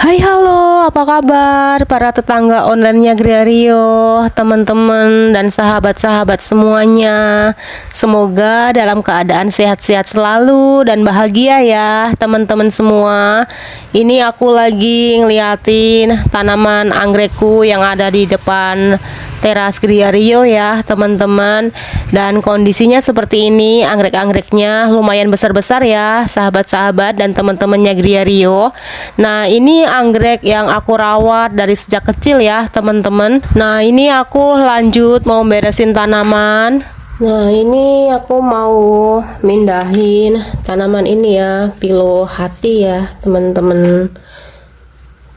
Hai halo, apa kabar para tetangga online-nya Griario, teman-teman dan sahabat-sahabat semuanya. Semoga dalam keadaan sehat-sehat selalu dan bahagia ya teman-teman semua. Ini aku lagi ngeliatin tanaman anggrekku yang ada di depan teras Griario ya teman-teman. Dan kondisinya seperti ini, anggrek-anggreknya lumayan besar-besar ya sahabat-sahabat dan teman-temannya Griario. Nah ini anggrek yang aku rawat dari sejak kecil ya teman-teman. Nah ini aku lanjut mau beresin tanaman. Nah ini aku mau mindahin tanaman ini ya, pilo hati ya teman-teman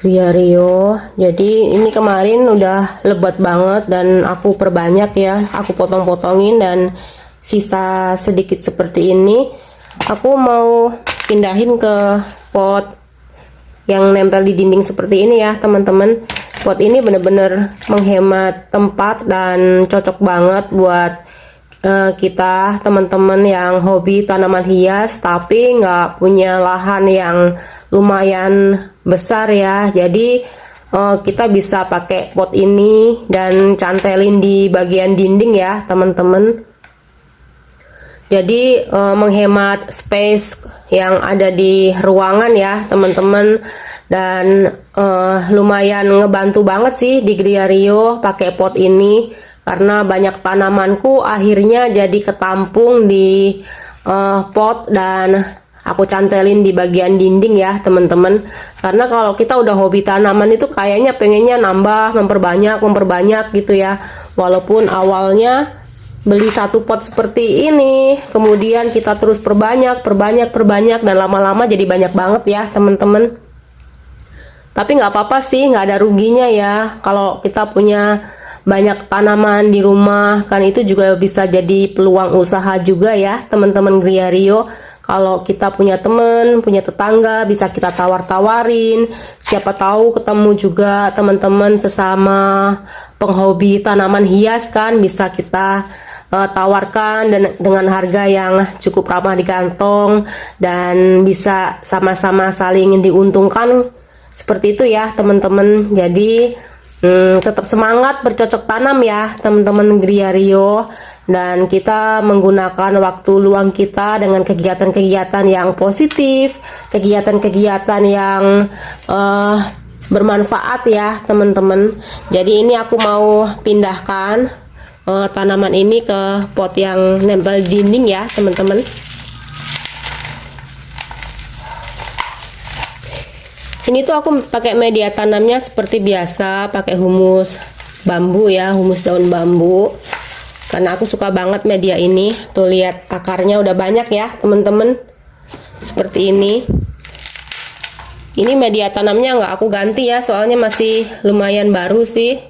Griario. Jadi ini kemarin udah lebat banget dan aku perbanyak ya, aku potong-potongin dan sisa sedikit seperti ini aku mau pindahin ke pot yang nempel di dinding seperti ini ya teman-teman. Pot ini bener-bener menghemat tempat dan cocok banget buat kita teman-teman yang hobi tanaman hias tapi nggak punya lahan yang lumayan besar ya. Jadi kita bisa pakai pot ini dan cantelin di bagian dinding ya teman-teman. Jadi menghemat space yang ada di ruangan ya teman-teman, dan lumayan ngebantu banget sih di Griario pakai pot ini karena banyak tanamanku akhirnya jadi ketampung di pot dan aku cantelin di bagian dinding ya teman-teman. Karena kalau kita udah hobi tanaman itu kayaknya pengennya nambah, memperbanyak gitu ya. Walaupun awalnya beli satu pot seperti ini, kemudian kita terus perbanyak dan lama-lama jadi banyak banget ya teman-teman. Tapi nggak apa-apa sih, nggak ada ruginya ya kalau kita punya banyak tanaman di rumah, kan itu juga bisa jadi peluang usaha juga ya teman-teman Griario. Kalau kita punya temen, punya tetangga, bisa kita tawar-tawarin. Siapa tahu ketemu juga teman-teman sesama penghobi tanaman hias, kan bisa kita tawarkan dan dengan harga yang cukup ramah di kantong dan bisa sama-sama saling diuntungkan seperti itu ya teman-teman. Jadi tetap semangat bercocok tanam ya teman-teman Griario, dan kita menggunakan waktu luang kita dengan kegiatan-kegiatan yang positif, kegiatan-kegiatan yang bermanfaat ya teman-teman. Jadi ini aku mau pindahkan tanaman ini ke pot yang nempel dinding ya teman-teman. Ini tuh aku pakai media tanamnya seperti biasa, pakai humus bambu ya, humus daun bambu. Karena aku suka banget media ini. Tuh lihat akarnya udah banyak ya teman-teman. Seperti ini. Ini media tanamnya nggak aku ganti ya, soalnya masih lumayan baru sih.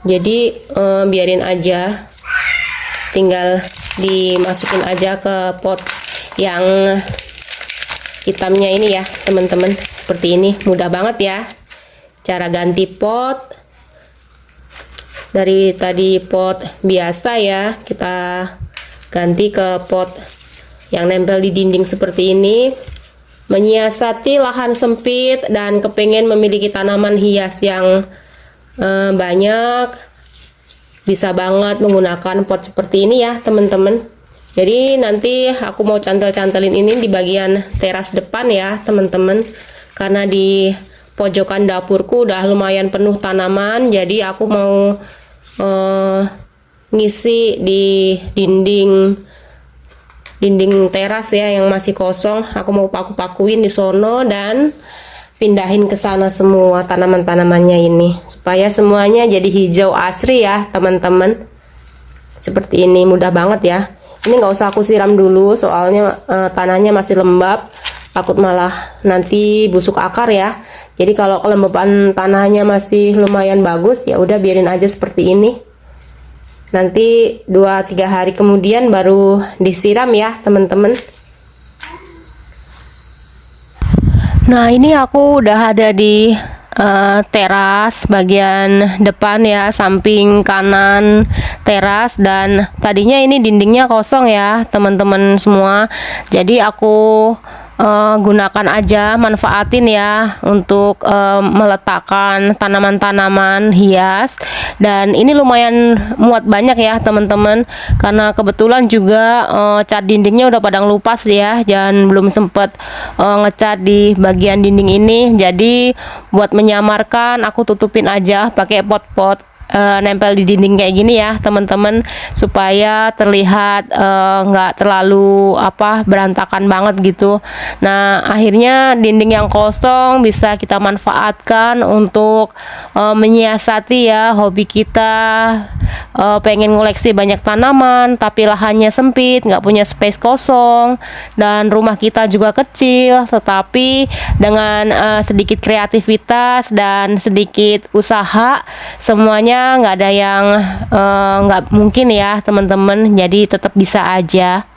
Jadi biarin aja, tinggal dimasukin aja ke pot yang hitamnya ini ya teman-teman. Seperti ini, mudah banget ya cara ganti pot. Dari tadi pot biasa ya, kita ganti ke pot yang nempel di dinding seperti ini. Menyiasati lahan sempit dan kepengen memiliki tanaman hias yang banyak, bisa banget menggunakan pot seperti ini ya teman-teman. Jadi nanti aku mau cantel-cantelin ini di bagian teras depan ya teman-teman, karena di pojokan dapurku udah lumayan penuh tanaman. Jadi aku mau ngisi di dinding teras ya yang masih kosong. Aku mau paku-pakuin di sono dan pindahin ke sana semua tanaman-tanamannya ini supaya semuanya jadi hijau asri ya teman-teman. Seperti ini, mudah banget ya. Ini nggak usah aku siram dulu soalnya tanahnya masih lembab, takut malah nanti busuk akar ya. Jadi kalau kelembapan tanahnya masih lumayan bagus, ya udah biarin aja seperti ini. Nanti 2-3 hari kemudian baru disiram ya teman-teman. Nah ini aku udah ada di teras bagian depan ya, samping kanan teras, dan tadinya ini dindingnya kosong ya teman-teman semua. Jadi aku gunakan aja, manfaatin ya untuk meletakkan tanaman-tanaman hias. Dan ini lumayan muat banyak ya teman-teman, karena kebetulan juga cat dindingnya udah pada ngelupas ya, dan belum sempet ngecat di bagian dinding ini. Jadi buat menyamarkan aku tutupin aja pakai pot-pot nempel di dinding kayak gini ya teman-teman, supaya terlihat nggak terlalu berantakan banget gitu. Nah, akhirnya dinding yang kosong bisa kita manfaatkan untuk menyiasati ya hobi kita, pengen ngoleksi banyak tanaman tapi lahannya sempit, nggak punya space kosong, dan rumah kita juga kecil. Tetapi dengan sedikit kreativitas dan sedikit usaha, semuanya nggak ada yang nggak mungkin ya teman-teman, jadi tetap bisa aja.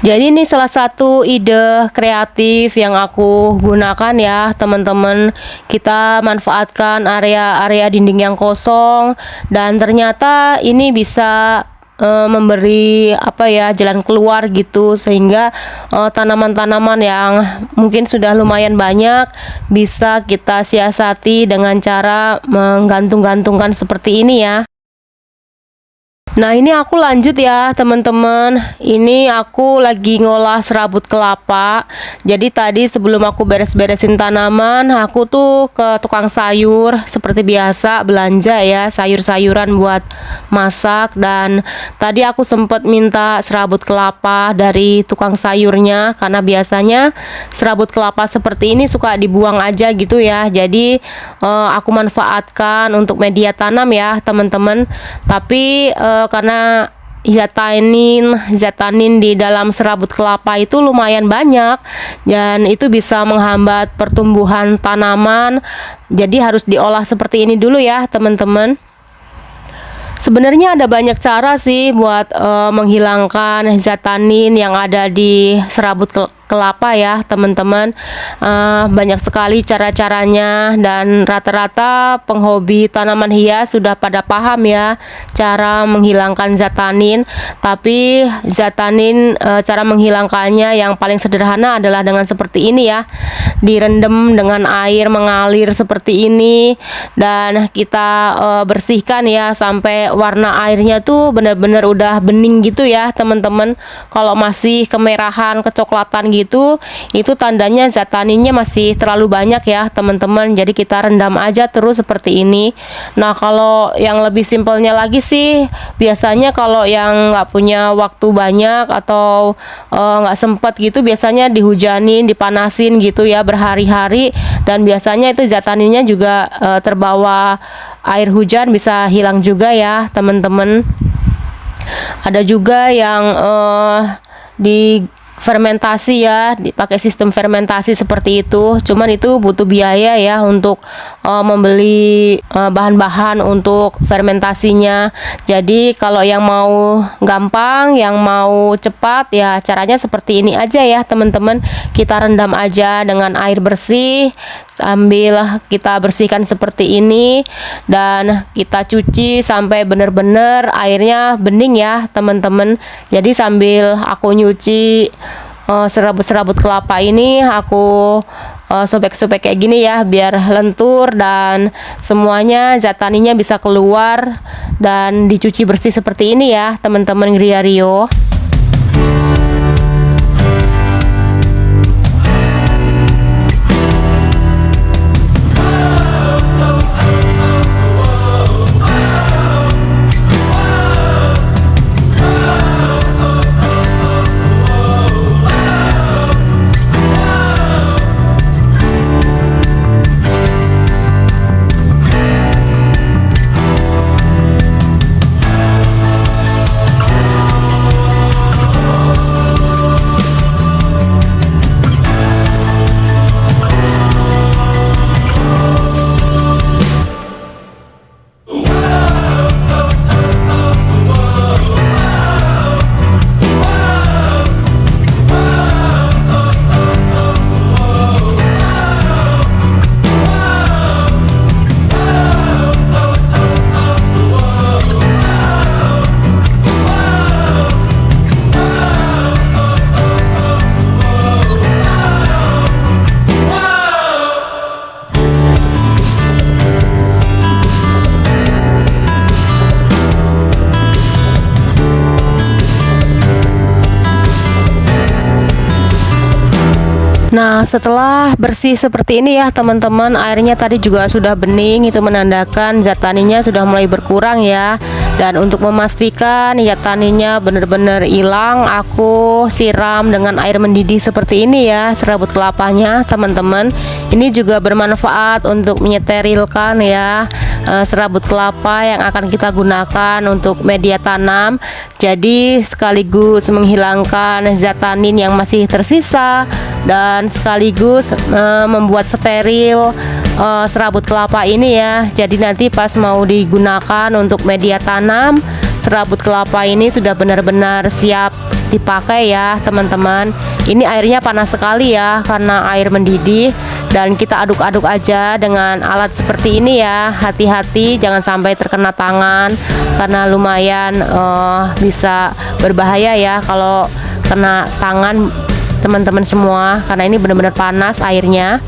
Jadi ini salah satu ide kreatif yang aku gunakan ya teman-teman. Kita manfaatkan area-area dinding yang kosong, dan ternyata ini bisa memberi jalan keluar gitu, sehingga tanaman-tanaman yang mungkin sudah lumayan banyak bisa kita siasati dengan cara menggantung-gantungkan seperti ini ya. Nah, ini aku lanjut ya teman-teman. Ini aku lagi ngolah serabut kelapa. Jadi tadi sebelum aku beres-beresin tanaman, aku tuh ke tukang sayur seperti biasa belanja ya, sayur-sayuran buat masak. Dan tadi aku sempet minta serabut kelapa dari tukang sayurnya, karena biasanya serabut kelapa seperti ini suka dibuang aja gitu ya. Jadi aku manfaatkan untuk media tanam ya teman-teman. Tapi karena zatanin di dalam serabut kelapa itu lumayan banyak, dan itu bisa menghambat pertumbuhan tanaman. Jadi harus diolah seperti ini dulu ya teman-teman. Sebenarnya ada banyak cara sih buat menghilangkan zatanin yang ada di serabut kelapa ya teman-teman. Banyak sekali cara-caranya, dan rata-rata penghobi tanaman hias sudah pada paham ya cara menghilangkan zatanin. Tapi zatanin, cara menghilangkannya yang paling sederhana adalah dengan seperti ini ya, direndam dengan air mengalir seperti ini, dan kita bersihkan ya sampai warna airnya tuh benar-benar udah bening gitu ya teman-teman. Kalau masih kemerahan, kecoklatan gitu, itu tandanya zataninnya masih terlalu banyak ya teman-teman. Jadi kita rendam aja terus seperti ini. Nah, kalau yang lebih simpelnya lagi sih, biasanya kalau yang nggak punya waktu banyak atau nggak sempet gitu, biasanya dihujanin, dipanasin gitu ya berhari-hari, dan biasanya itu zataninnya juga terbawa air hujan, bisa hilang juga ya teman-teman. Ada juga yang di fermentasi ya, dipakai sistem fermentasi seperti itu. Cuman itu butuh biaya ya untuk membeli bahan-bahan untuk fermentasinya. Jadi kalau yang mau gampang, yang mau cepat ya, caranya seperti ini aja ya teman-teman. Kita rendam aja dengan air bersih, sambil kita bersihkan seperti ini, dan kita cuci sampai benar-benar airnya bening ya teman-teman. Jadi sambil aku nyuci serabut-serabut kelapa ini, aku sobek-sobek kayak gini ya, biar lentur dan semuanya zataninya bisa keluar dan dicuci bersih seperti ini ya teman-teman Gria Rio. Nah, setelah bersih seperti ini ya teman-teman, airnya tadi juga sudah bening, itu menandakan zat taninnya sudah mulai berkurang ya. Dan untuk memastikan zat taninnya benar-benar hilang, aku siram dengan air mendidih seperti ini ya serabut kelapanya teman-teman. Ini juga bermanfaat untuk menyeterilkan ya serabut kelapa yang akan kita gunakan untuk media tanam. Jadi sekaligus menghilangkan zat tanin yang masih tersisa dan sekaligus membuat steril serabut kelapa ini ya. Jadi nanti pas mau digunakan untuk media tanam, serabut kelapa ini sudah benar-benar siap dipakai ya teman-teman. Ini airnya panas sekali ya karena air mendidih, dan kita aduk-aduk aja dengan alat seperti ini ya. Hati-hati jangan sampai terkena tangan karena lumayan bisa berbahaya ya kalau kena tangan teman-teman semua, karena ini benar-benar panas airnya.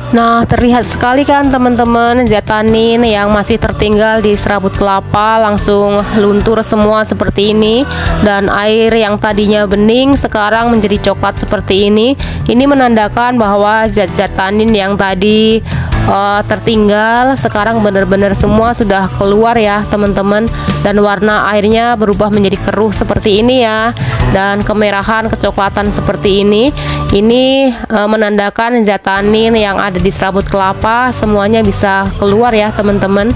Nah, terlihat sekali kan teman-teman, zat tanin yang masih tertinggal di serabut kelapa langsung luntur semua seperti ini, dan air yang tadinya bening sekarang menjadi coklat seperti ini. Ini menandakan bahwa zat-zat tanin yang tadi tertinggal sekarang benar-benar semua sudah keluar ya teman-teman, dan warna airnya berubah menjadi keruh seperti ini ya, dan kemerahan kecoklatan seperti ini. Ini menandakan zat tanin yang ada di serabut kelapa semuanya bisa keluar ya teman-teman.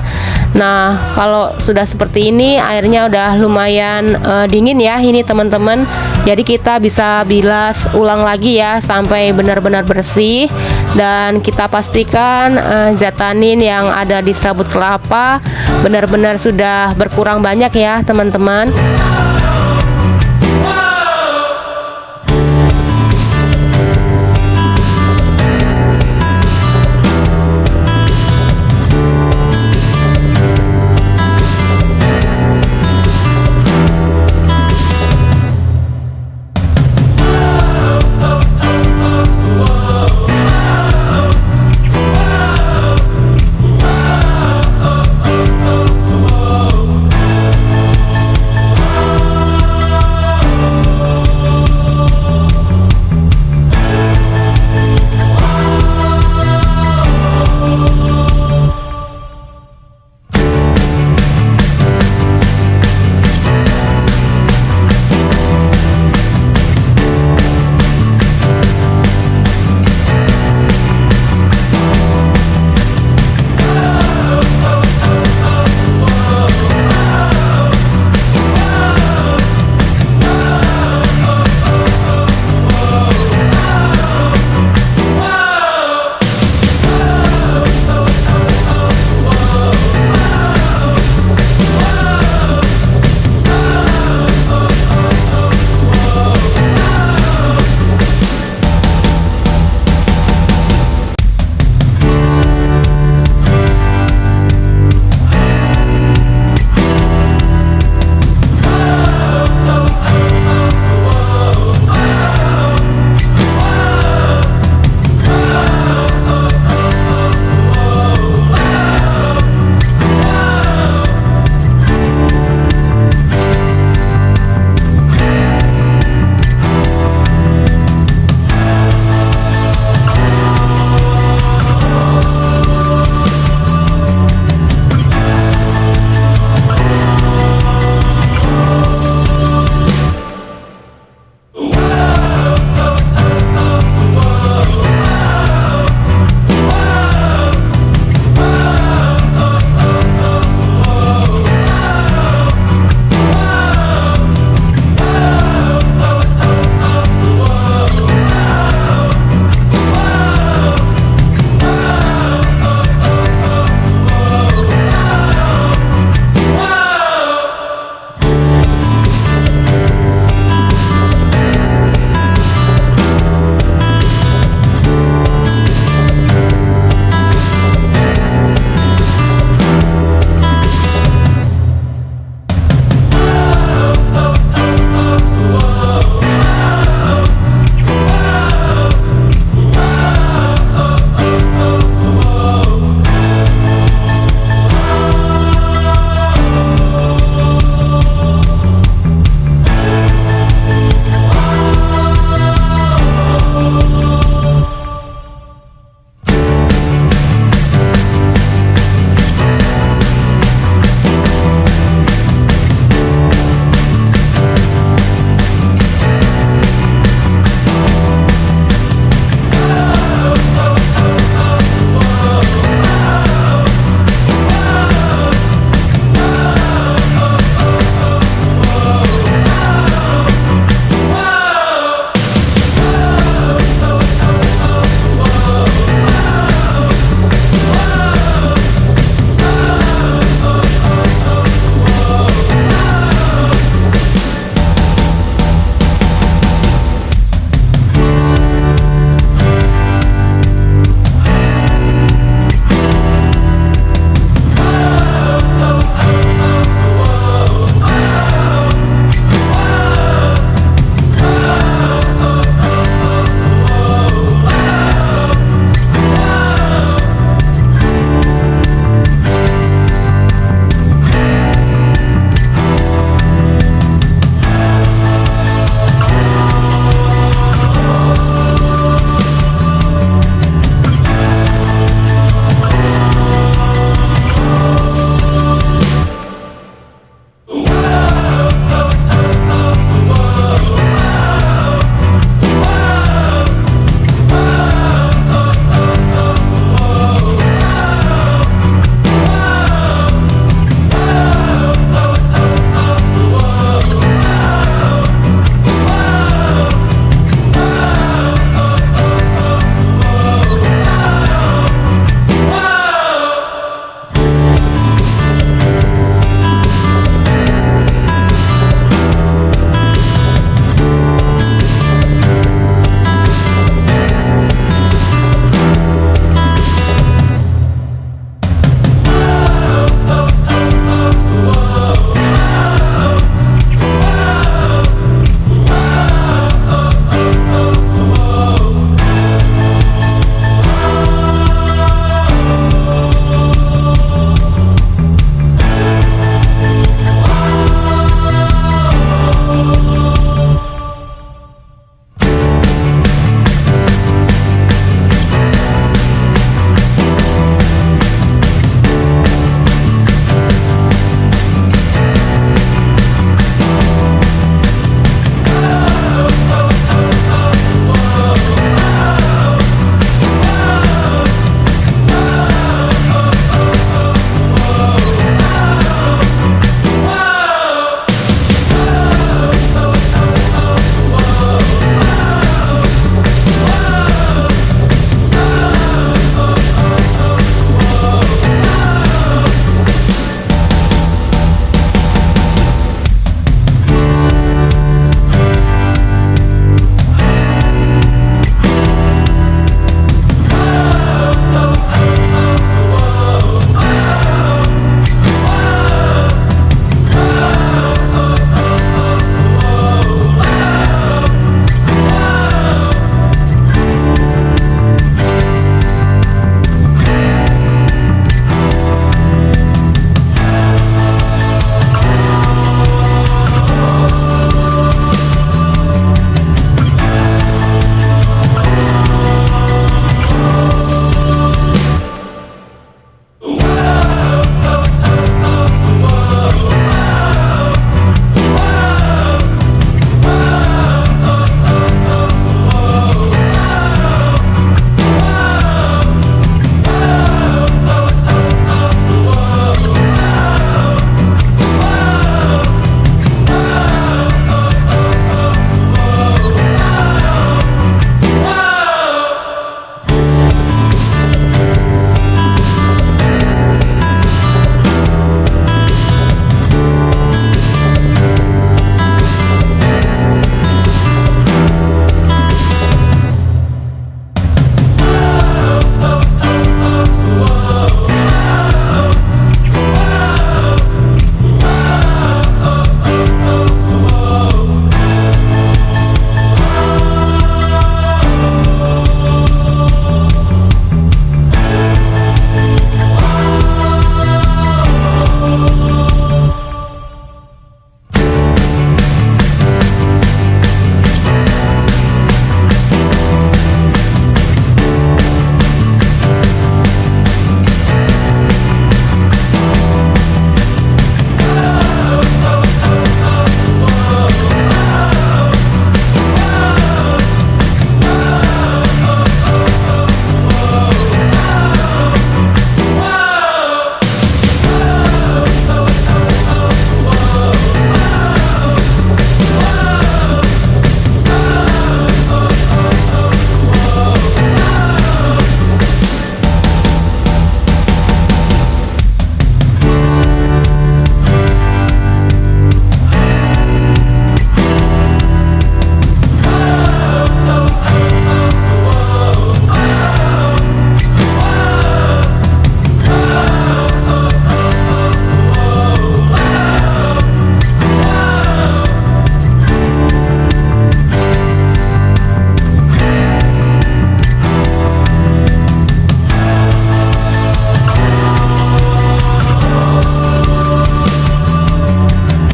Nah, kalau sudah seperti ini airnya udah lumayan dingin ya ini teman-teman. Jadi kita bisa bilas ulang lagi ya sampai benar-benar bersih, dan kita pastikan zat tanin yang ada di serabut kelapa benar-benar sudah berkurang banyak ya teman-teman.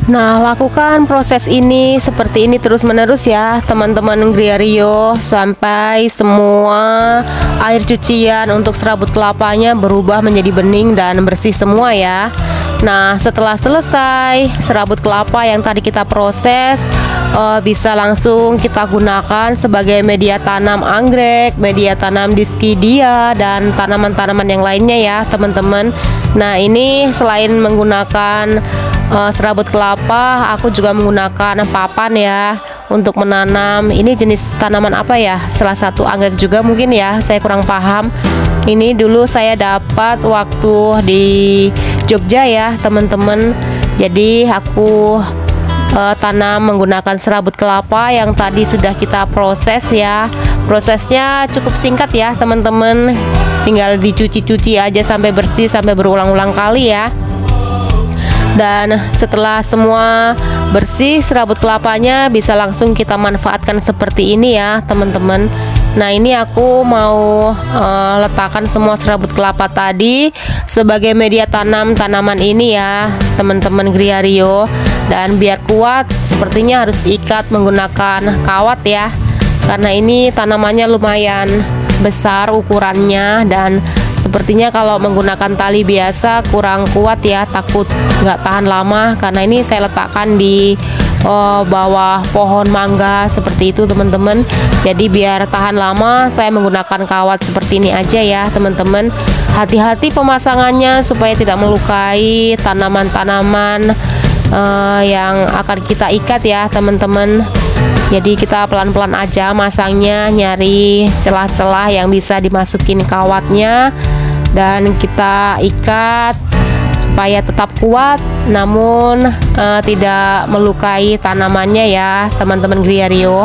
Nah, lakukan proses ini seperti ini terus-menerus ya, teman-teman Griario, sampai semua air cucian untuk serabut kelapanya berubah menjadi bening dan bersih semua ya. Nah, setelah selesai serabut kelapa yang tadi kita proses, bisa langsung kita gunakan sebagai media tanam anggrek, media tanam diskidia, dan tanaman-tanaman yang lainnya ya, teman-teman. Nah, ini selain menggunakan serabut kelapa, aku juga menggunakan papan ya untuk menanam. Ini jenis tanaman apa ya? Salah satu anggrek juga mungkin ya, saya kurang paham. Ini dulu saya dapat waktu di Jogja ya, teman-teman. Jadi aku tanam menggunakan serabut kelapa yang tadi sudah kita proses ya. Prosesnya cukup singkat ya, teman-teman. Tinggal dicuci-cuci aja sampai bersih, sampai berulang-ulang kali ya. Dan setelah semua bersih serabut kelapanya, bisa langsung kita manfaatkan seperti ini ya, teman-teman. Nah, ini aku mau letakkan semua serabut kelapa tadi sebagai media tanam tanaman ini ya, teman-teman Griario. Dan biar kuat, sepertinya harus diikat menggunakan kawat ya, karena ini tanamannya lumayan besar ukurannya, dan sepertinya kalau menggunakan tali biasa kurang kuat ya, takut nggak tahan lama. Karena ini saya letakkan di bawah pohon mangga seperti itu, teman-teman. Jadi biar tahan lama, saya menggunakan kawat seperti ini aja ya, teman-teman. Hati-hati pemasangannya supaya tidak melukai tanaman-tanaman yang akan kita ikat ya, teman-teman. Jadi kita pelan-pelan aja masangnya, nyari celah-celah yang bisa dimasukin kawatnya, dan kita ikat supaya tetap kuat namun tidak melukai tanamannya ya, teman-teman Griario.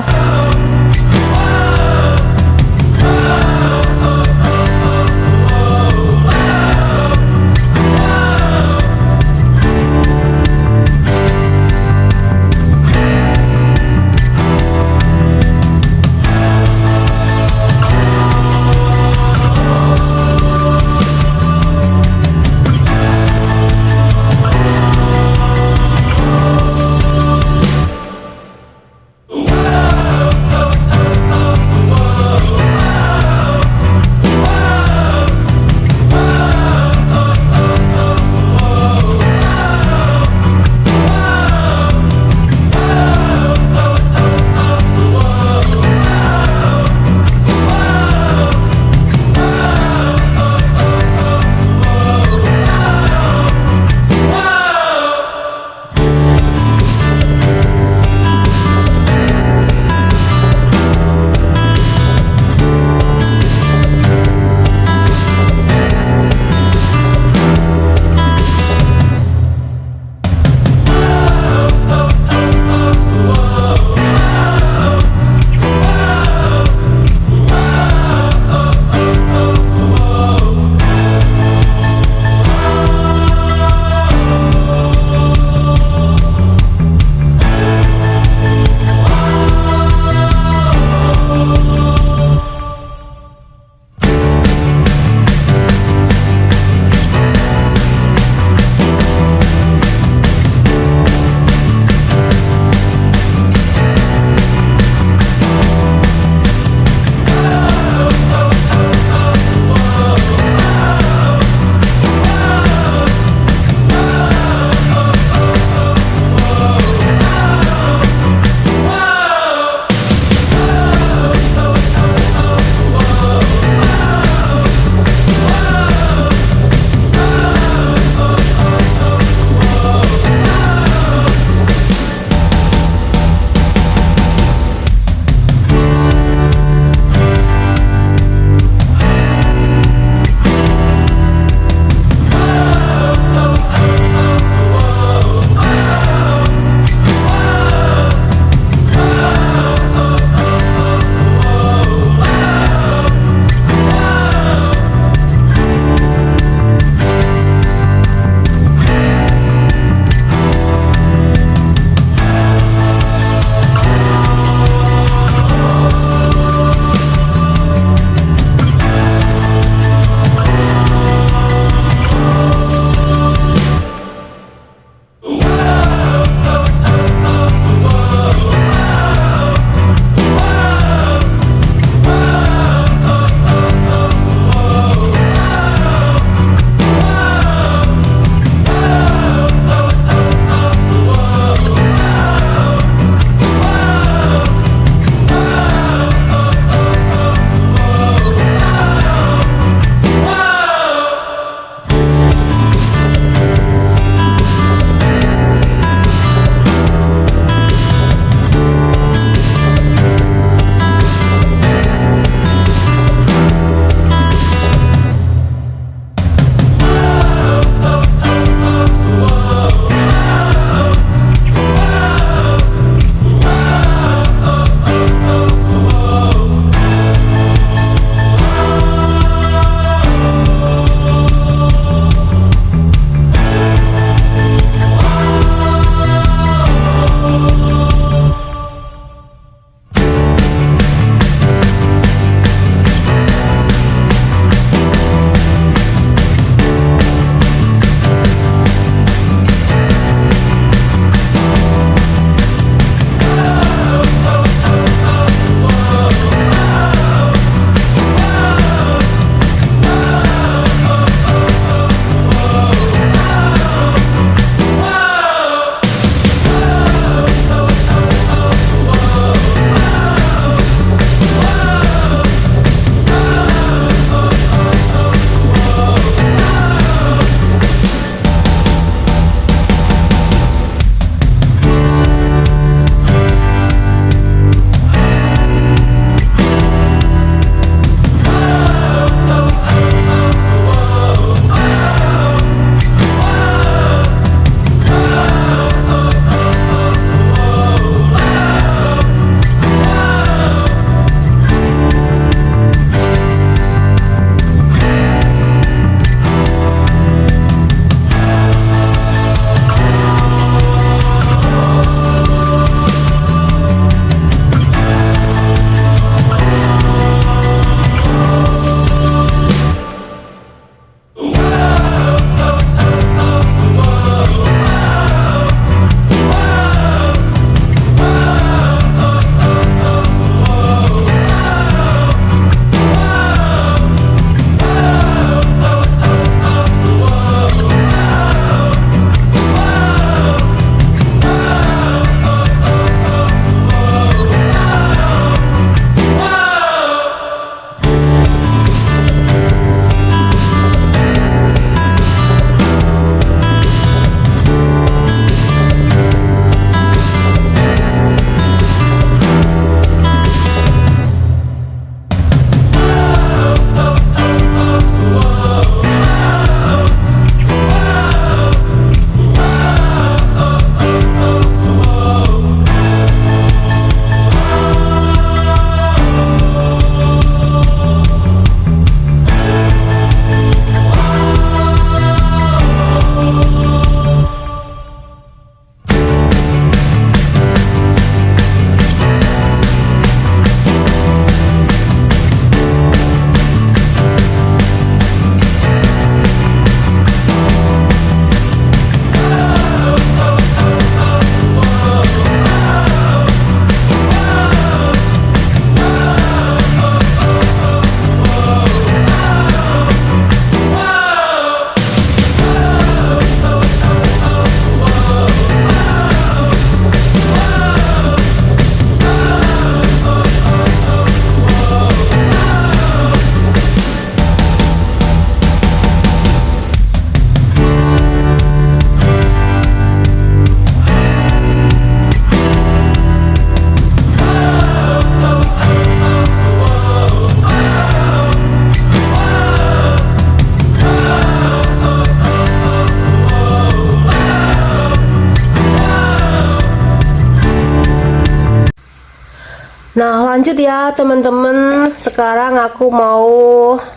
Nah, lanjut ya teman-teman. Sekarang aku mau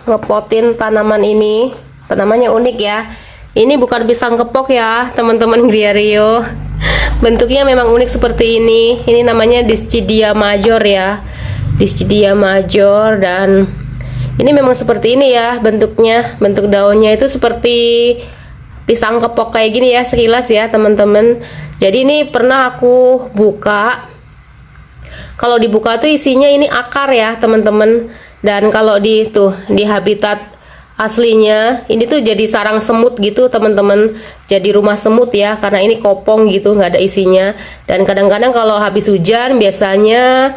ngepotin tanaman ini. Tanamannya unik ya. Ini bukan pisang kepok ya, teman-teman Griario. Bentuknya memang unik seperti ini. Ini namanya Dischidia major ya. Dischidia major, dan ini memang seperti ini ya bentuknya. Bentuk daunnya itu seperti pisang kepok kayak gini ya sekilas ya, teman-teman. Jadi ini pernah aku buka. Kalau dibuka tuh isinya ini akar ya teman-teman, dan kalau di habitat aslinya ini tuh jadi sarang semut gitu teman-teman, jadi rumah semut ya, karena ini kopong gitu nggak ada isinya. Dan kadang-kadang kalau habis hujan biasanya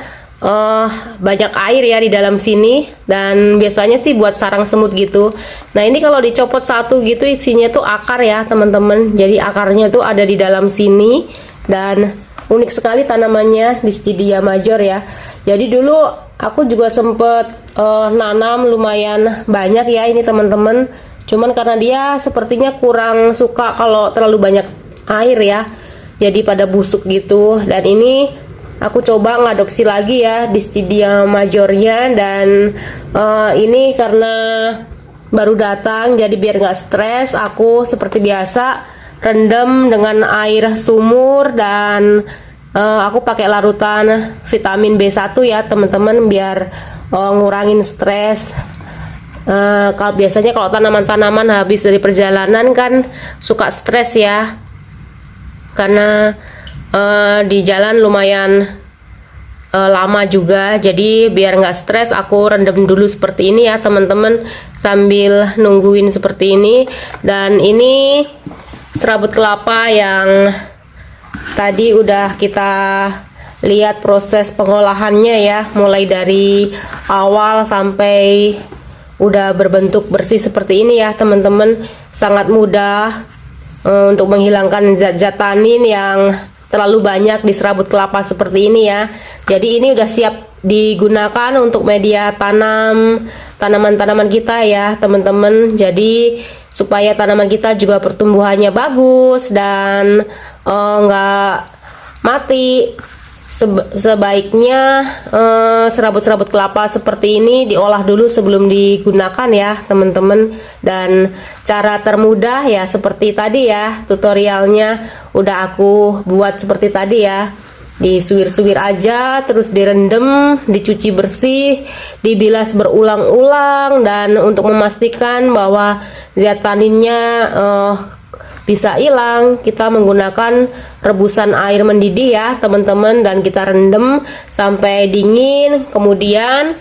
banyak air ya di dalam sini, dan biasanya sih buat sarang semut gitu. Nah ini kalau dicopot satu gitu isinya tuh akar ya teman-teman, jadi akarnya tuh ada di dalam sini, dan unik sekali tanamannya Dischidia major ya. Jadi dulu aku juga sempet nanam lumayan banyak ya ini teman-teman. Cuman karena dia sepertinya kurang suka kalau terlalu banyak air ya, jadi pada busuk gitu. Dan ini aku coba ngadopsi lagi ya Dischidia majornya, dan ini karena baru datang, jadi biar nggak stres, aku seperti biasa rendam dengan air sumur, dan aku pakai larutan vitamin B1 ya teman-teman, biar ngurangin stres. Kalau biasanya kalau tanaman-tanaman habis dari perjalanan kan suka stres ya, karena di jalan lumayan lama juga. Jadi biar nggak stres aku rendam dulu seperti ini ya teman-teman, sambil nungguin seperti ini. Dan ini serabut kelapa yang tadi udah kita lihat proses pengolahannya ya, mulai dari awal sampai udah berbentuk bersih seperti ini ya teman-teman. Sangat mudah untuk menghilangkan zat-zat tanin yang terlalu banyak di serabut kelapa seperti ini ya. Jadi ini udah siap digunakan untuk media tanam tanaman-tanaman kita ya teman-teman. Jadi supaya tanaman kita juga pertumbuhannya bagus dan nggak mati, sebaiknya serabut-serabut kelapa seperti ini diolah dulu sebelum digunakan ya teman-teman. Dan cara termudah ya seperti tadi ya, tutorialnya udah aku buat seperti tadi ya. Disuir-suir aja, terus direndam, dicuci bersih, dibilas berulang-ulang, dan untuk memastikan bahwa zat taninnya bisa hilang, kita menggunakan rebusan air mendidih ya teman-teman, dan kita rendam sampai dingin. Kemudian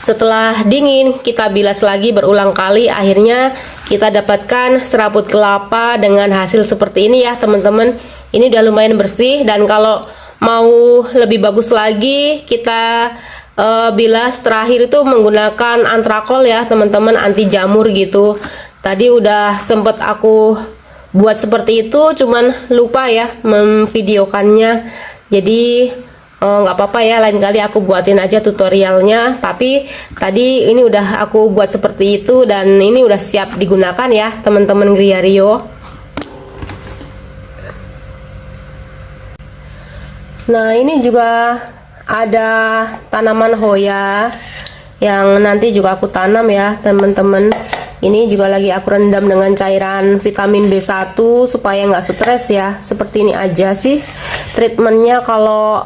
setelah dingin kita bilas lagi berulang kali, akhirnya kita dapatkan serabut kelapa dengan hasil seperti ini ya teman-teman. Ini udah lumayan bersih, dan kalau mau lebih bagus lagi kita bilas terakhir itu menggunakan antrakol ya teman-teman, anti jamur gitu. Tadi udah sempet aku buat seperti itu, cuman lupa ya memvideokannya. Jadi nggak apa-apa ya, lain kali aku buatin aja tutorialnya. Tapi tadi ini udah aku buat seperti itu, dan ini udah siap digunakan ya teman-teman Griario. Nah ini juga ada tanaman hoya yang nanti juga aku tanam ya teman-teman. Ini juga lagi aku rendam dengan cairan vitamin B1 supaya nggak stres ya. Seperti ini aja sih treatmentnya kalau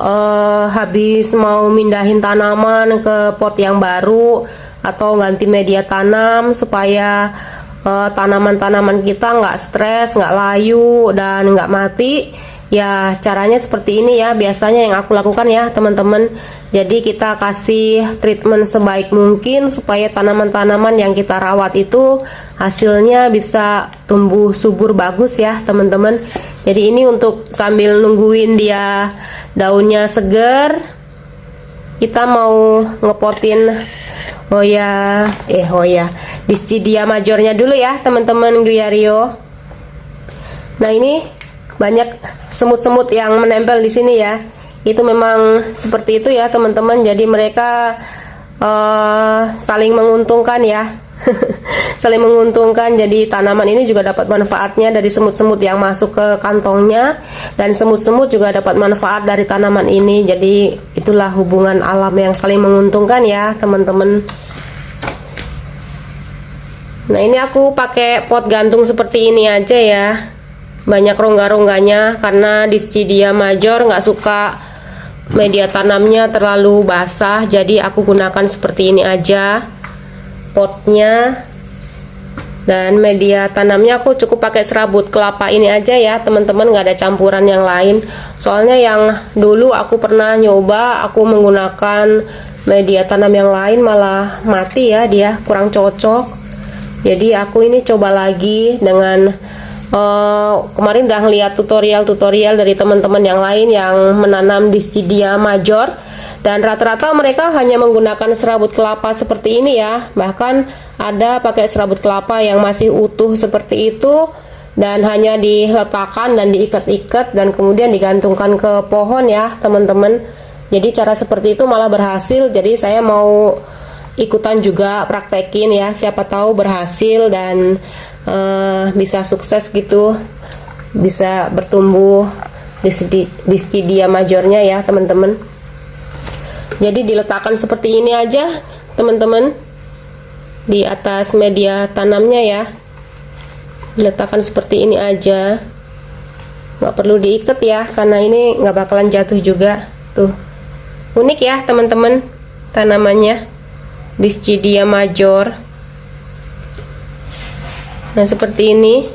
habis mau mindahin tanaman ke pot yang baru atau ganti media tanam, supaya tanaman-tanaman kita nggak stres, nggak layu, dan nggak mati. Ya caranya seperti ini ya biasanya yang aku lakukan ya teman-teman. Jadi kita kasih treatment sebaik mungkin supaya tanaman-tanaman yang kita rawat itu hasilnya bisa tumbuh subur bagus ya teman-teman. Jadi ini untuk sambil nungguin dia daunnya segar, kita mau ngepotin hoya Dischidia majornya dulu ya teman-teman Griario. Nah ini banyak semut-semut yang menempel di sini ya. Itu memang seperti itu ya teman-teman. Jadi mereka saling menguntungkan ya. saling menguntungkan. Jadi tanaman ini juga dapat manfaatnya dari semut-semut yang masuk ke kantongnya, dan semut-semut juga dapat manfaat dari tanaman ini. Jadi itulah hubungan alam yang saling menguntungkan ya teman-teman. Nah ini aku pakai pot gantung seperti ini aja ya, banyak rongga-rongganya karena Dischidia major nggak suka media tanamnya terlalu basah, jadi aku gunakan seperti ini aja potnya. Dan media tanamnya aku cukup pakai serabut kelapa ini aja ya teman-teman, nggak ada campuran yang lain. Soalnya yang dulu aku pernah nyoba aku menggunakan media tanam yang lain malah mati ya, dia kurang cocok. Jadi aku ini coba lagi dengan kemarin udah ngeliat tutorial dari teman-teman yang lain yang menanam Dischidia major, dan rata-rata mereka hanya menggunakan serabut kelapa seperti ini ya. Bahkan ada pakai serabut kelapa yang masih utuh seperti itu dan hanya diletakkan dan diikat-ikat dan kemudian digantungkan ke pohon ya teman-teman. Jadi cara seperti itu malah berhasil. Jadi saya mau ikutan juga praktekin ya, siapa tahu berhasil dan bisa sukses gitu, bisa bertumbuh Dischidia majornya ya teman-teman. Jadi diletakkan seperti ini aja teman-teman di atas media tanamnya ya, diletakkan seperti ini aja, nggak perlu diikat ya karena ini nggak bakalan jatuh juga. Tuh unik ya teman-teman tanamannya Dischidia major. Nah seperti ini,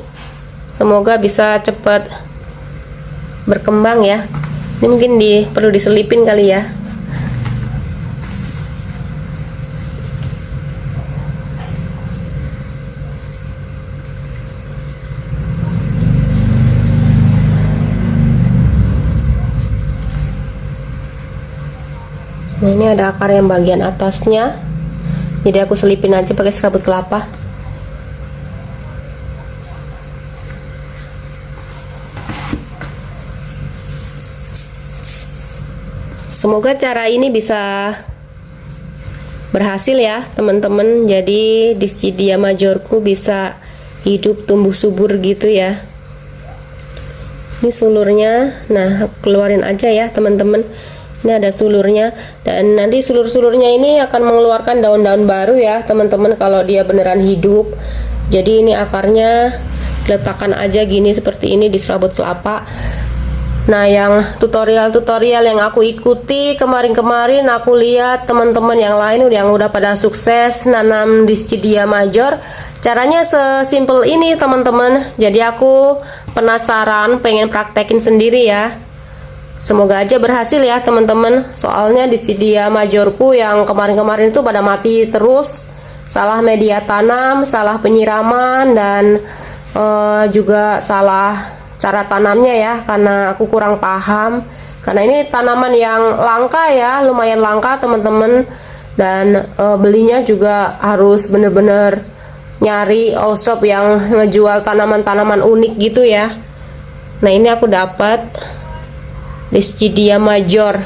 semoga bisa cepat berkembang ya. Ini mungkin perlu diselipin kali ya. Nah ini ada akar yang bagian atasnya, jadi aku selipin aja pakai serabut kelapa. Semoga cara ini bisa berhasil ya teman-teman. Jadi Dischidia majorku bisa hidup tumbuh subur gitu ya. Ini sulurnya, nah aku keluarin aja ya teman-teman. Ini ada sulurnya, dan nanti sulur-sulurnya ini akan mengeluarkan daun-daun baru ya teman-teman kalau dia beneran hidup. Jadi ini akarnya letakkan aja gini seperti ini di serabut kelapa. Nah yang tutorial-tutorial yang aku ikuti kemarin-kemarin, aku lihat teman-teman yang lain yang udah pada sukses nanam Dischidia major. Caranya sesimpel ini teman-teman. Jadi aku penasaran, pengen praktekin sendiri ya. Semoga aja berhasil ya teman-teman. Soalnya Dischidia majorku yang kemarin-kemarin itu pada mati terus, salah media tanam, salah penyiraman, dan juga salah cara tanamnya ya, karena aku kurang paham. Karena ini tanaman yang langka ya, lumayan langka teman-teman, dan belinya juga harus bener-bener nyari all shop yang ngejual tanaman-tanaman unik gitu ya. Nah ini aku dapat Dischidia major.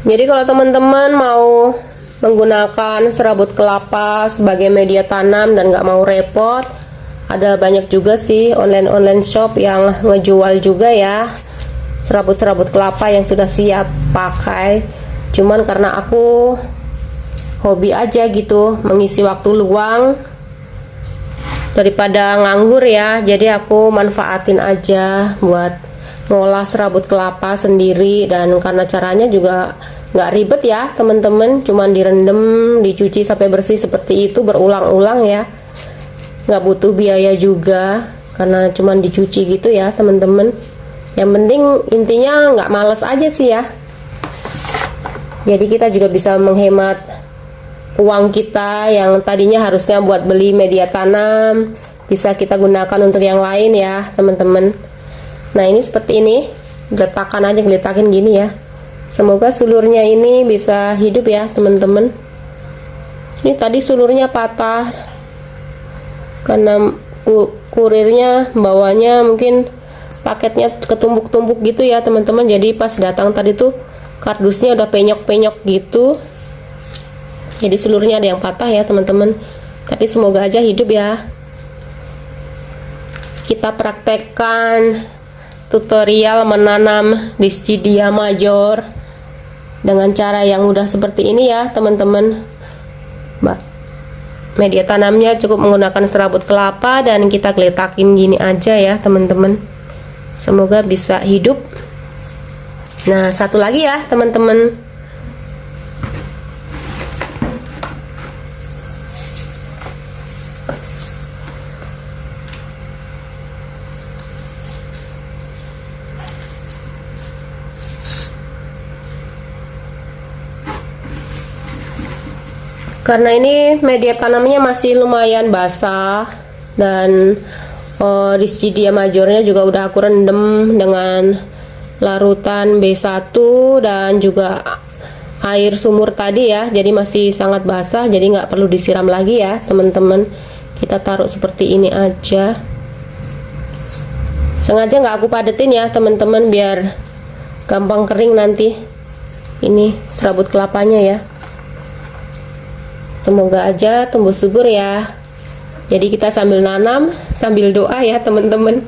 Jadi kalau teman-teman mau menggunakan serabut kelapa sebagai media tanam dan nggak mau repot, ada banyak juga sih online shop yang ngejual juga ya serabut-serabut kelapa yang sudah siap pakai. Cuman karena aku hobi aja gitu, mengisi waktu luang daripada nganggur ya, jadi aku manfaatin aja buat ngolah serabut kelapa sendiri. Dan karena caranya juga nggak ribet ya teman-teman, cuman direndam, dicuci sampai bersih seperti itu berulang-ulang ya, nggak butuh biaya juga karena cuman dicuci gitu ya teman-teman. Yang penting intinya nggak males aja sih ya. Jadi kita juga bisa menghemat uang kita yang tadinya harusnya buat beli media tanam, bisa kita gunakan untuk yang lain ya teman-teman. Nah ini seperti ini, diletakkan aja, geletakin gini ya. Semoga sulurnya ini bisa hidup ya teman-teman. Ini tadi sulurnya patah, karena kurirnya bawanya mungkin paketnya ketumbuk-tumbuk gitu ya teman-teman. Jadi pas datang tadi tuh kardusnya udah penyok-penyok gitu, jadi seluruhnya ada yang patah ya teman-teman. Tapi semoga aja hidup ya. Kita praktekkan tutorial menanam Dischidia major dengan cara yang mudah seperti ini ya teman-teman. Media tanamnya cukup menggunakan serabut kelapa dan kita geletakin gini aja ya teman-teman. Semoga bisa hidup. Nah, satu lagi ya teman-teman. Karena ini media tanamnya masih lumayan basah dan Dischidia majornya juga udah aku rendam dengan larutan B1 dan juga air sumur tadi ya, jadi masih sangat basah, jadi nggak perlu disiram lagi ya teman-teman. Kita taruh seperti ini aja, sengaja nggak aku padetin ya teman-teman biar gampang kering nanti. Ini serabut kelapanya ya, semoga aja tumbuh subur ya. Jadi kita sambil nanam sambil doa ya teman-teman,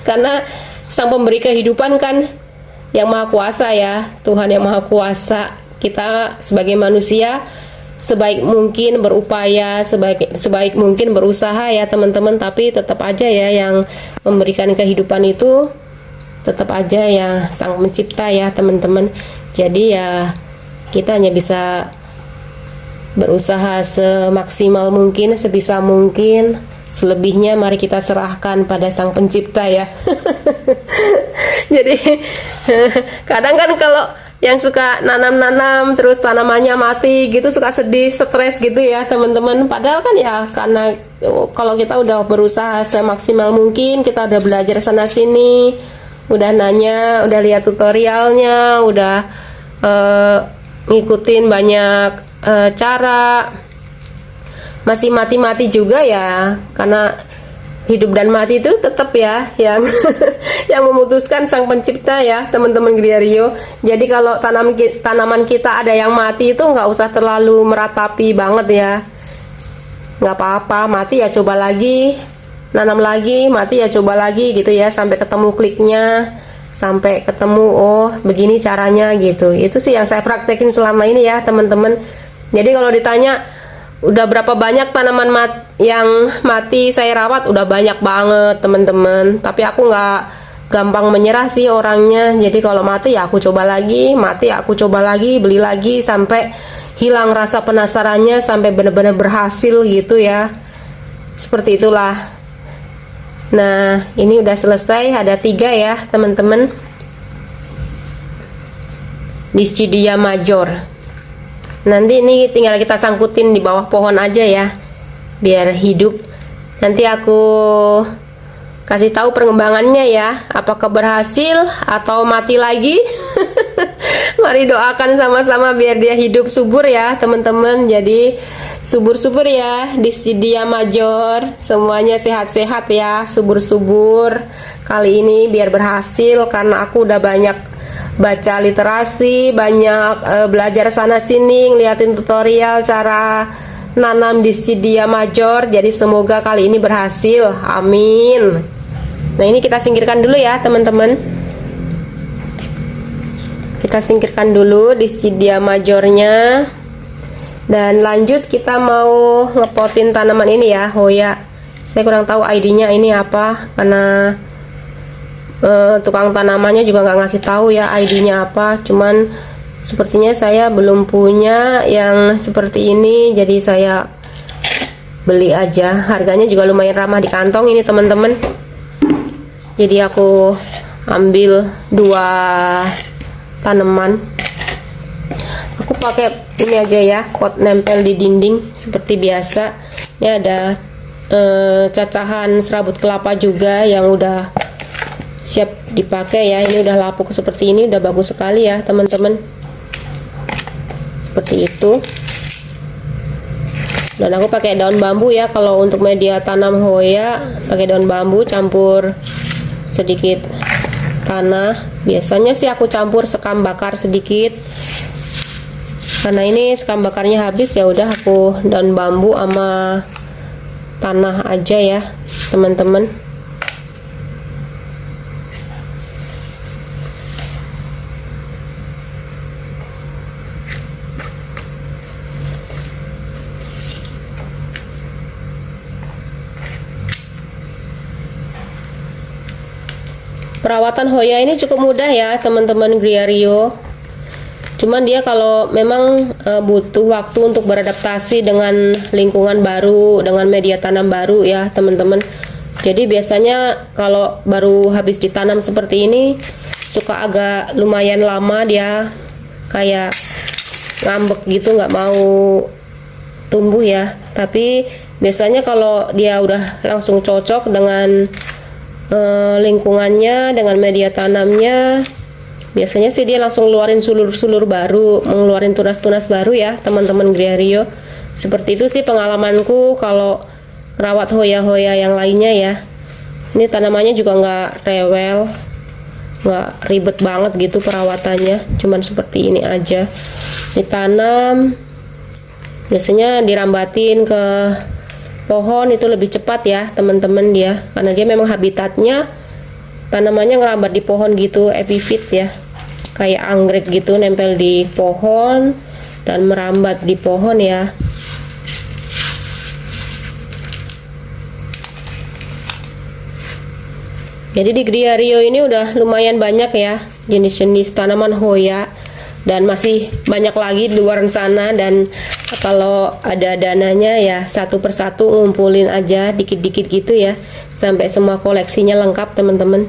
karena Sang Pemberi kehidupan kan yang Maha Kuasa ya, Tuhan yang Maha Kuasa. Kita sebagai manusia sebaik mungkin berupaya, sebaik mungkin berusaha ya teman-teman, tapi tetap aja ya yang memberikan kehidupan itu tetap aja ya Sang Pencipta ya teman-teman. Jadi ya kita hanya bisa berusaha semaksimal mungkin, sebisa mungkin. Selebihnya mari kita serahkan pada Sang Pencipta ya. Jadi kadang kan kalau yang suka nanam-nanam terus tanamannya mati gitu suka sedih, stres gitu ya teman-teman. Padahal kan ya karena kalau kita udah berusaha semaksimal mungkin, kita udah belajar sana sini, udah nanya, udah lihat tutorialnya, udah ngikutin banyak cara, masih mati-mati juga ya, karena hidup dan mati itu tetap ya yang yang memutuskan Sang Pencipta ya teman-teman Griario. Jadi kalau tanaman kita ada yang mati itu nggak usah terlalu meratapi banget ya, nggak apa-apa, mati ya coba lagi, nanam lagi, mati ya coba lagi gitu ya, sampai ketemu kliknya, sampai ketemu oh begini caranya gitu. Itu sih yang saya praktekin selama ini ya teman-teman. Jadi kalau ditanya udah berapa banyak tanaman yang mati saya rawat, udah banyak banget teman-teman. Tapi aku nggak gampang menyerah sih orangnya. Jadi kalau mati ya aku coba lagi, mati ya aku coba lagi, beli lagi sampai hilang rasa penasarannya, sampai benar-benar berhasil gitu ya. Seperti itulah. Nah ini udah selesai, ada 3 ya teman-teman, Dischidia major. Nanti ini tinggal kita sangkutin di bawah pohon aja ya, biar hidup. Nanti aku kasih tahu perkembangannya ya, apakah berhasil atau mati lagi. Mari doakan sama-sama biar dia hidup subur ya teman-teman. Jadi subur-subur ya Dischidia major, semuanya sehat-sehat ya, subur-subur. Kali ini biar berhasil karena aku udah banyak baca literasi, banyak belajar sana sini, ngeliatin tutorial cara nanam Dischidia major. Jadi semoga kali ini berhasil, amin. Nah ini kita singkirkan dulu ya teman-teman, kita singkirkan dulu Dischidia majornya, dan lanjut kita mau ngepotin tanaman ini ya. Oh ya, saya kurang tahu ID-nya ini apa, karena tukang tanamannya juga nggak ngasih tahu ya ID-nya apa. Cuman sepertinya saya belum punya yang seperti ini, jadi saya beli aja. Harganya juga lumayan ramah di kantong ini teman-teman. Jadi aku ambil 2 tanaman. Aku pakai ini aja ya, pot nempel di dinding seperti biasa. Ini ada cacahan serabut kelapa juga yang udah siap dipakai ya. Ini udah lapuk seperti ini, udah bagus sekali ya teman-teman. Seperti itu. Dan aku pakai daun bambu ya, kalau untuk media tanam Hoya pakai daun bambu campur sedikit tanah. Biasanya sih aku campur sekam bakar sedikit. Karena ini sekam bakarnya habis, ya udah aku daun bambu sama tanah aja ya, teman-teman. Perawatan Hoya ini cukup mudah ya teman-teman Griario. Cuman dia kalau memang butuh waktu untuk beradaptasi dengan lingkungan baru, dengan media tanam baru ya teman-teman. Jadi biasanya kalau baru habis ditanam seperti ini suka agak lumayan lama dia kayak ngambek gitu, nggak mau tumbuh ya. Tapi biasanya kalau dia udah langsung cocok dengan lingkungannya, dengan media tanamnya, biasanya sih dia langsung ngeluarin sulur-sulur baru, mengeluarin tunas-tunas baru ya teman-teman Griario. Seperti itu sih pengalamanku kalau rawat Hoya-Hoya yang lainnya ya. Ini tanamannya juga nggak rewel, nggak ribet banget gitu perawatannya, cuman seperti ini aja. Ditanam, biasanya dirambatin ke pohon itu lebih cepat ya teman-teman dia, karena dia memang habitatnya tanamannya ngerambat di pohon gitu, epifit ya, kayak anggrek gitu, nempel di pohon dan merambat di pohon ya. Jadi di Griario ini udah lumayan banyak ya jenis-jenis tanaman Hoya, dan masih banyak lagi di luar sana. Dan kalau ada dananya ya satu persatu ngumpulin aja dikit-dikit gitu ya, sampai semua koleksinya lengkap teman-teman.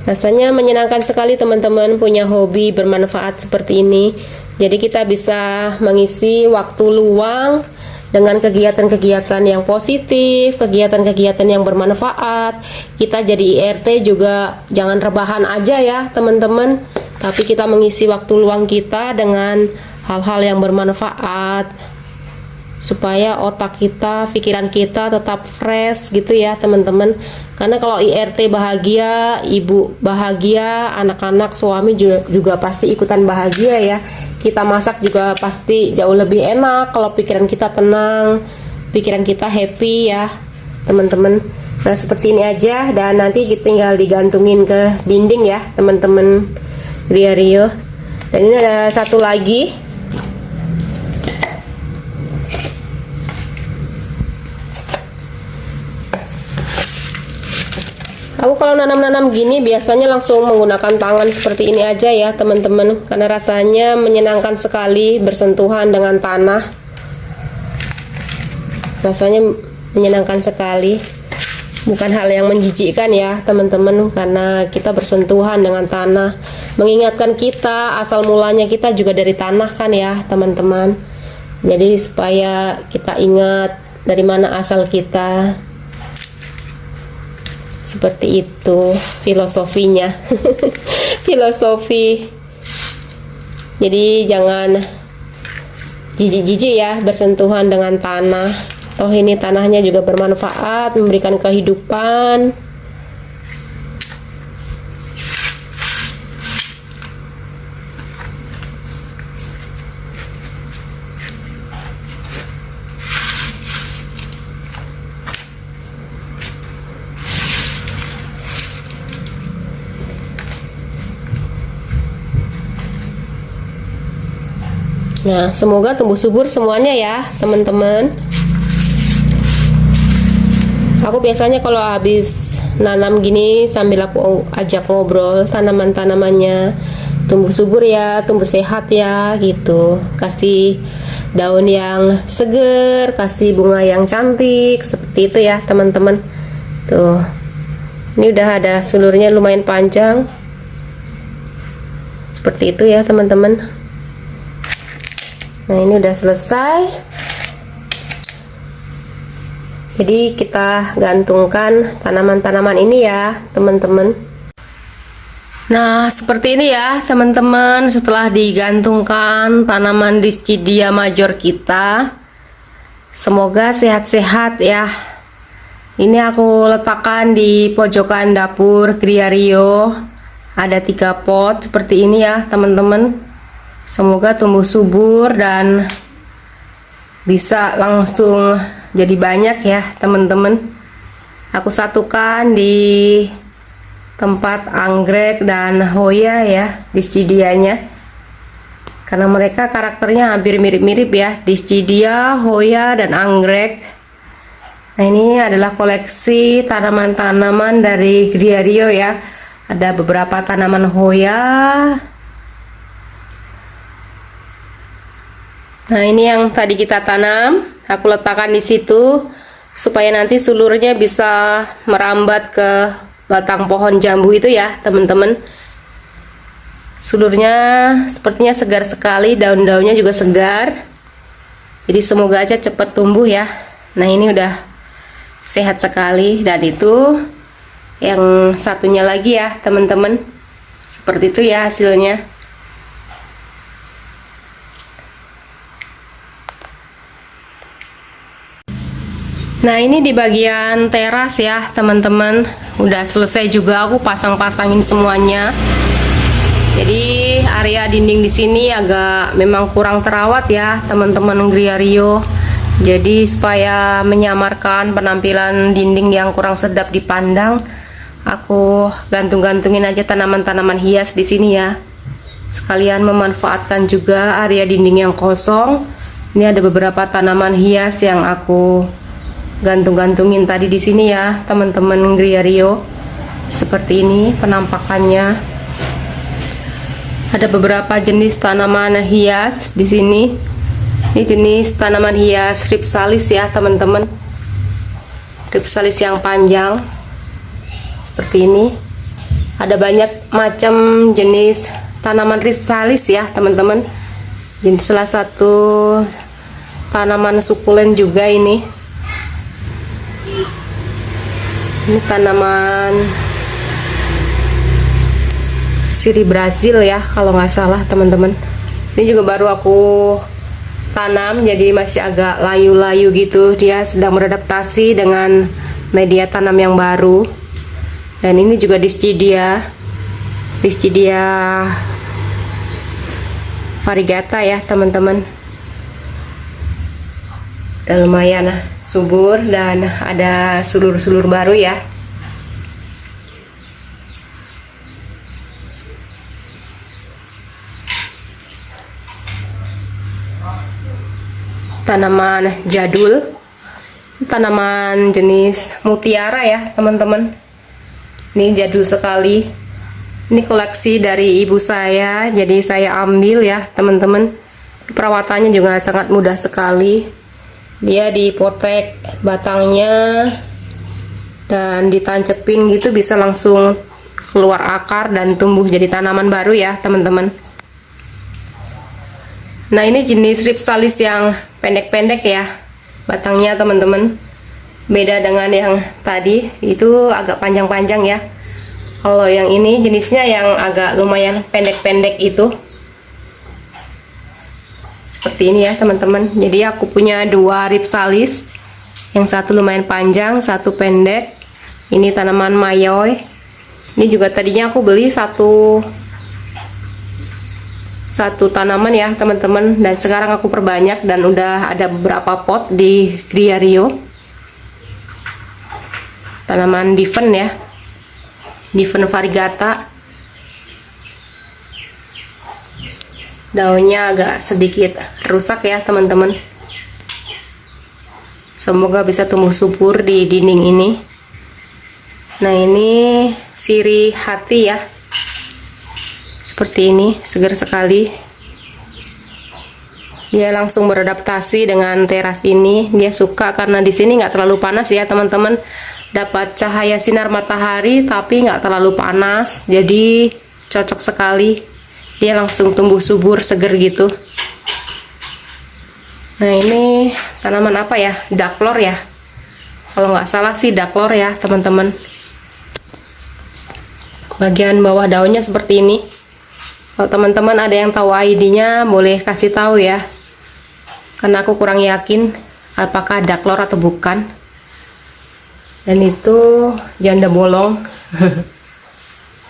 Rasanya menyenangkan sekali teman-teman punya hobi bermanfaat seperti ini. Jadi kita bisa mengisi waktu luang dengan kegiatan-kegiatan yang positif, kegiatan-kegiatan yang bermanfaat. Kita jadi IRT juga jangan rebahan aja ya teman-teman, tapi kita mengisi waktu luang kita dengan hal-hal yang bermanfaat, supaya otak kita, pikiran kita tetap fresh gitu ya teman-teman. Karena kalau IRT bahagia, ibu bahagia, anak-anak, suami juga pasti ikutan bahagia ya. Kita masak juga pasti jauh lebih enak kalau pikiran kita tenang, pikiran kita happy ya teman-teman. Nah seperti ini aja, dan nanti kita tinggal digantungin ke dinding ya teman-teman Griario. Dan ini ada satu lagi. Aku kalau nanam-nanam gini biasanya langsung menggunakan tangan seperti ini aja ya teman-teman, karena rasanya menyenangkan sekali bersentuhan dengan tanah. Rasanya menyenangkan sekali, bukan hal yang menjijikkan ya teman-teman, karena kita bersentuhan dengan tanah, mengingatkan kita asal mulanya kita juga dari tanah kan ya teman-teman. Jadi supaya kita ingat dari mana asal kita. Seperti itu filosofinya. Filosofi. Jadi jangan jijik-jijik ya bersentuhan dengan tanah. Toh ini tanahnya juga bermanfaat, memberikan kehidupan. Nah, semoga tumbuh subur semuanya ya, teman-teman. Aku biasanya kalau habis nanam gini sambil aku ajak ngobrol tanaman-tanamannya, tumbuh subur ya, tumbuh sehat ya, gitu. Kasih daun yang seger, kasih bunga yang cantik, seperti itu ya, teman-teman. Tuh. Ini udah ada sulurnya lumayan panjang. Seperti itu ya, teman-teman. Nah ini udah selesai. Jadi kita gantungkan tanaman-tanaman ini ya teman-teman. Nah, seperti ini ya teman-teman, setelah digantungkan tanaman Dischidia major kita. Semoga sehat-sehat ya. Ini aku letakkan di pojokan dapur Griario. Ada 3 pot seperti ini ya teman-teman. Semoga tumbuh subur dan bisa langsung jadi banyak ya teman-teman. Aku satukan di tempat anggrek dan Hoya ya, Dischidianya, karena mereka karakternya hampir mirip-mirip ya, Dischidia, Hoya, dan anggrek. Nah, ini adalah koleksi tanaman-tanaman dari Griario ya. Ada beberapa tanaman Hoya. Nah, ini yang tadi kita tanam, aku letakkan di situ supaya nanti sulurnya bisa merambat ke batang pohon jambu itu ya teman-teman. Sulurnya sepertinya segar sekali, daun-daunnya juga segar. Jadi semoga aja cepat tumbuh ya. Nah, ini udah sehat sekali. Dan itu yang satunya lagi ya teman-teman. Seperti itu ya hasilnya. Nah, ini di bagian teras ya teman-teman. Udah selesai juga aku pasang-pasangin semuanya. Jadi area dinding di sini agak memang kurang terawat ya teman-teman Griario. Jadi supaya menyamarkan penampilan dinding yang kurang sedap dipandang, aku gantung-gantungin aja tanaman-tanaman hias di sini ya. Sekalian memanfaatkan juga area dinding yang kosong. Ini ada beberapa tanaman hias yang aku gantung-gantungin tadi di sini ya teman-teman Griario. Seperti ini penampakannya. Ada beberapa jenis tanaman hias di sini. Ini jenis tanaman hias Rhipsalis ya teman-teman. Rhipsalis yang panjang seperti ini. Ada banyak macam jenis tanaman Rhipsalis ya teman-teman. Jadi salah satu tanaman sukulen juga ini. Ini tanaman siri Brazil ya kalau nggak salah teman-teman. Ini juga baru aku tanam, jadi masih agak layu-layu gitu. Dia sedang beradaptasi dengan media tanam yang baru. Dan ini juga Dischidia variegata ya teman-teman. Udah lumayan subur dan ada sulur-sulur baru ya. Tanaman jadul, tanaman jenis mutiara ya teman-teman. Ini jadul sekali. Ini koleksi dari ibu saya, jadi saya ambil ya teman-teman. Perawatannya juga sangat mudah sekali. Dia dipotek batangnya dan ditancepin gitu, bisa langsung keluar akar dan tumbuh jadi tanaman baru ya teman-teman. Nah, ini jenis Rhipsalis yang pendek-pendek ya batangnya teman-teman. Beda dengan yang tadi, itu agak panjang-panjang ya. Kalau yang ini jenisnya yang agak lumayan pendek-pendek itu. Seperti ini ya teman-teman. Jadi aku punya 2 Rhipsalis. Yang satu lumayan panjang, satu pendek. Ini tanaman Mayoi. Ini juga tadinya aku beli satu tanaman ya teman-teman. Dan sekarang aku perbanyak dan udah ada beberapa pot di Griario. Tanaman Diven ya. Diven variegata. Daunnya agak sedikit rusak ya teman-teman. Semoga bisa tumbuh subur di dinding ini. Nah, ini siri hati ya. Seperti ini, segar sekali. Dia langsung beradaptasi dengan teras ini. Dia suka karena di sini nggak terlalu panas ya teman-teman. Dapat cahaya sinar matahari tapi nggak terlalu panas. Jadi cocok sekali. Dia langsung tumbuh subur, seger gitu. Nah, ini tanaman apa ya? Daklor ya. Kalau nggak salah sih daklor ya teman-teman. Bagian bawah daunnya seperti ini. Kalau teman-teman ada yang tahu ID-nya boleh kasih tahu ya, karena aku kurang yakin apakah daklor atau bukan. Dan itu janda bolong.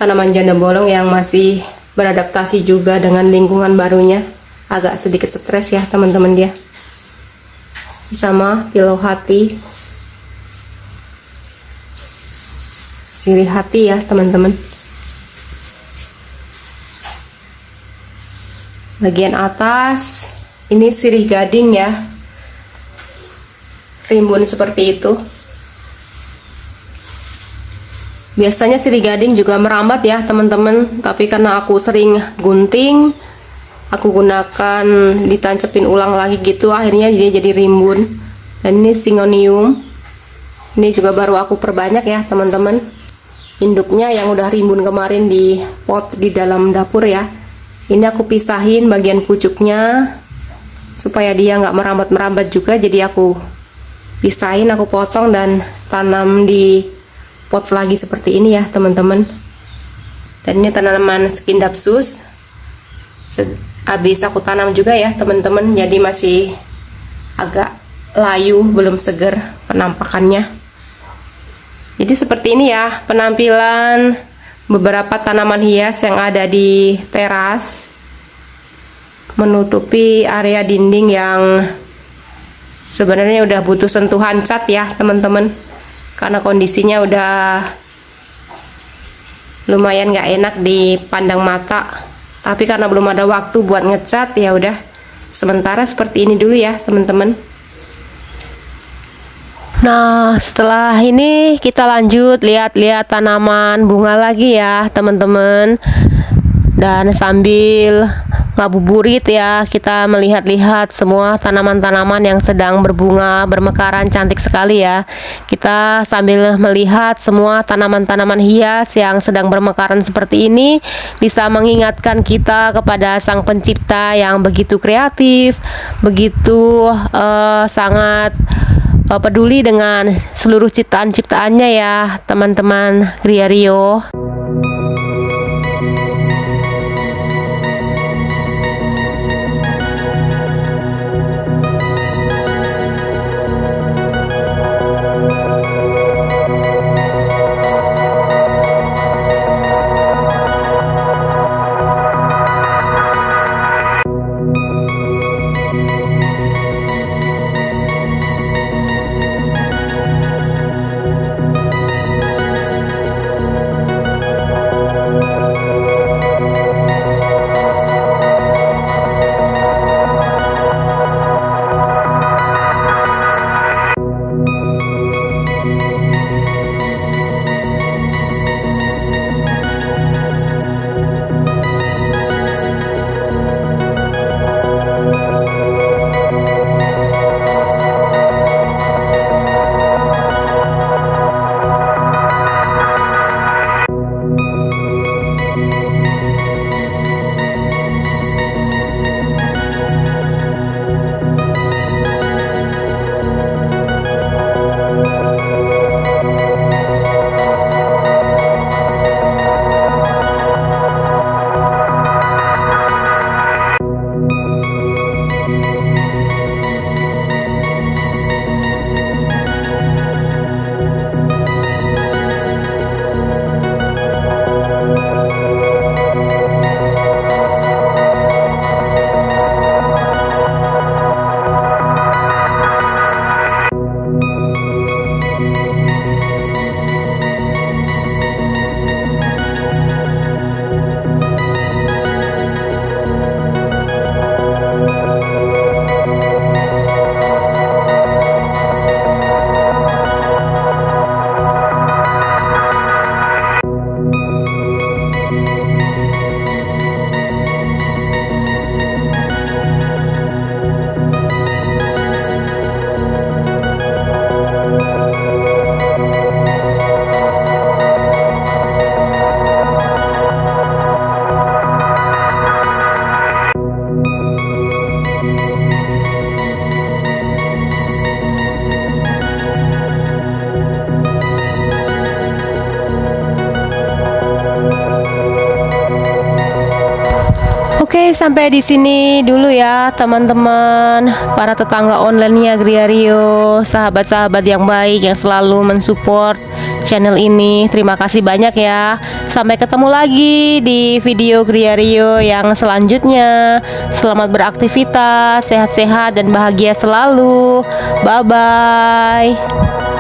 Tanaman janda bolong yang masih beradaptasi juga dengan lingkungan barunya. Agak sedikit stres ya teman-teman dia. Sama pilau hati, sirih hati ya teman-teman. Bagian atas ini sirih gading ya, rimbun seperti itu. Biasanya sirih gading juga merambat ya teman-teman, tapi karena aku sering gunting, aku gunakan ditancepin ulang lagi gitu, akhirnya dia jadi rimbun. Dan ini Syngonium, ini juga baru aku perbanyak ya teman-teman. Induknya yang udah rimbun kemarin di pot di dalam dapur ya, ini aku pisahin bagian pucuknya supaya dia nggak merambat-merambat juga, jadi aku pisahin, aku potong dan tanam di pot lagi seperti ini ya teman-teman. Dan ini tanaman Scindapsus, habis aku tanam juga ya teman-teman, jadi masih agak layu, belum seger penampakannya. Jadi seperti ini ya penampilan beberapa tanaman hias yang ada di teras, menutupi area dinding yang sebenarnya udah butuh sentuhan cat ya teman-teman, karena kondisinya udah lumayan nggak enak dipandang mata. Tapi karena belum ada waktu buat ngecat, ya udah sementara seperti ini dulu ya teman-teman. Nah, setelah ini kita lanjut lihat-lihat tanaman bunga lagi ya teman-teman. Dan sambil ngabuburit ya, kita melihat-lihat semua tanaman-tanaman yang sedang berbunga, bermekaran cantik sekali ya. Kita sambil melihat semua tanaman-tanaman hias yang sedang bermekaran seperti ini, bisa mengingatkan kita kepada Sang Pencipta yang begitu kreatif, begitu sangat peduli dengan seluruh ciptaan-ciptaannya ya teman-teman Gria Rio. Oke, sampai di sini dulu ya teman-teman, para tetangga online-nya Griario, sahabat-sahabat yang baik yang selalu mensupport channel ini. Terima kasih banyak ya. Sampai ketemu lagi di video Griario yang selanjutnya. Selamat beraktivitas, sehat-sehat dan bahagia selalu. Bye-bye.